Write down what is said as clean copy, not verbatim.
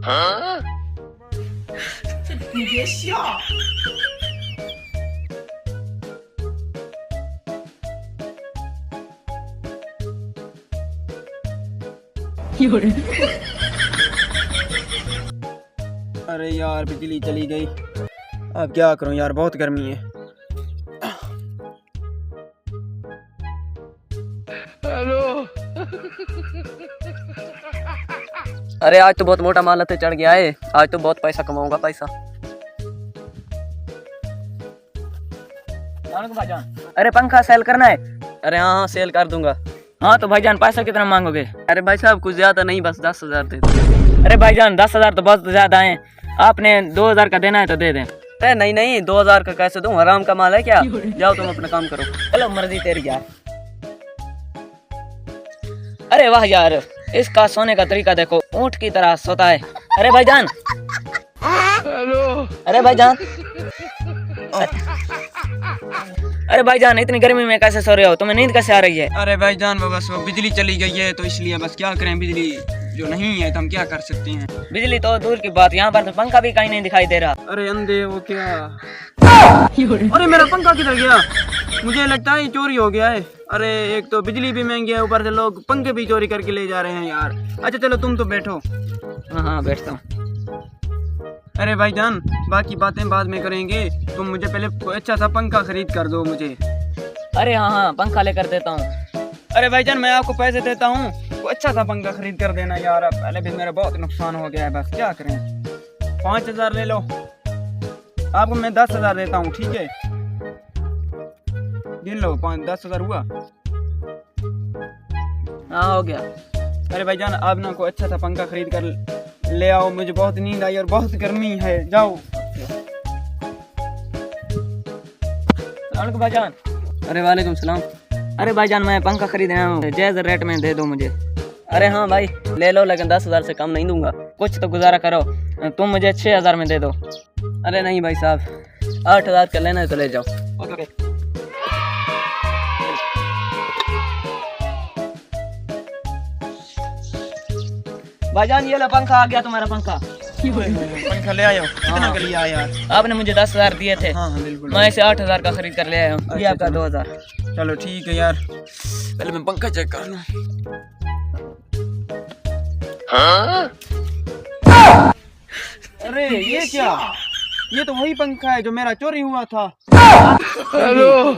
你别笑。有人。अरे यार बिजली चली गई। अब क्या करूं यार, बहुत गर्मी है। हेलो। अरे आज तो बहुत मोटा माल पे चढ़ गया है, आज तो बहुत पैसा कमाऊंगा पैसा। अरे पंखा सेल करना है? अरे हाँ सेल कर दूंगा। हाँ तो भाईजान पैसा कितना मांगोगे? अरे भाई साहब कुछ ज्यादा नहीं, बस 10,000 दे दो। अरे भाईजान 10,000 तो बहुत ज्यादा है, आपने 2,000 का देना है तो दे दें। अरे नहीं नहीं 2,000 का कैसे दूं, हराम का माल है क्या। जाओ तुम अपना काम करो। चलो मर्जी तेरी यार। अरे वाह यार, इसका सोने का तरीका देखो, ऊंट की तरह सोता है। अरे भाईजान। हेलो। अरे भाईजान। अरे भाईजान इतनी गर्मी में कैसे सो रहे हो, तुम्हें नींद कैसे आ रही है? अरे भाईजान बस वो बिजली चली गई है तो इसलिए, बस क्या करें, बिजली जो नहीं है तो हम क्या कर सकते हैं। बिजली तो दूर की बात, यहाँ पर तो पंखा भी कहीं नहीं दिखाई दे रहा। अरे अंधे वो क्या। अरे मेरा पंखा किधर गया? मुझे लगता है चोरी हो गया है। अरे एक तो बिजली भी महंगी है, ऊपर से लोग पंखे भी चोरी करके ले जा रहे हैं यार। अच्छा चलो तुम तो बैठो। हाँ हाँ बैठता हूँ। अरे भाईजान बाकी बातें बाद में करेंगे, तुम मुझे पहले कोई अच्छा सा पंखा खरीद कर दो मुझे। अरे हाँ हाँ पंखा लेकर देता हूँ। अरे भाईजान मैं आपको पैसे देता हूँ, कोई अच्छा सा पंखा खरीद कर देना यार। अब पहले भी मेरा बहुत नुकसान हो गया है, बस क्या करें। 5,000 ले लो, आपको मैं 10,000 देता हूँ, ठीक है। गिन लो, 10,000 हुआ। हाँ हो गया। अरे भाईजान आप ना कोई अच्छा सा पंखा खरीद कर ले आओ, मुझे बहुत नींद आई और बहुत गर्मी है। जाओ। भाईजान। अरे वालेकुम सलाम। अरे भाईजान मैं पंखा खरीद रहा हूँ, जायज रेट में दे दो मुझे। अरे हाँ भाई ले लो, लेकिन 10,000 से कम नहीं दूंगा, कुछ तो गुजारा करो। तुम मुझे 6,000 में दे दो। अरे नहीं भाई साहब 8,000 का लेना है तो ले जाओ। ओके। भाईजान ये लो पंखा आ गया तुम्हारा पंखा। पंखा ले आयो। कितना का लिया यार? आपने मुझे 10,000 दिए थे। हाँ हाँ बिल्कुल। मैं इसे 8,000 का खरीद कर ले आया हूँ। ये आपका 2,000। चलो ठीक है यार, पहले मैं पंखा चेक कर लूँ। अरे ये क्या, ये तो वही पंखा है जो मेरा चोरी हुआ था। हेलो।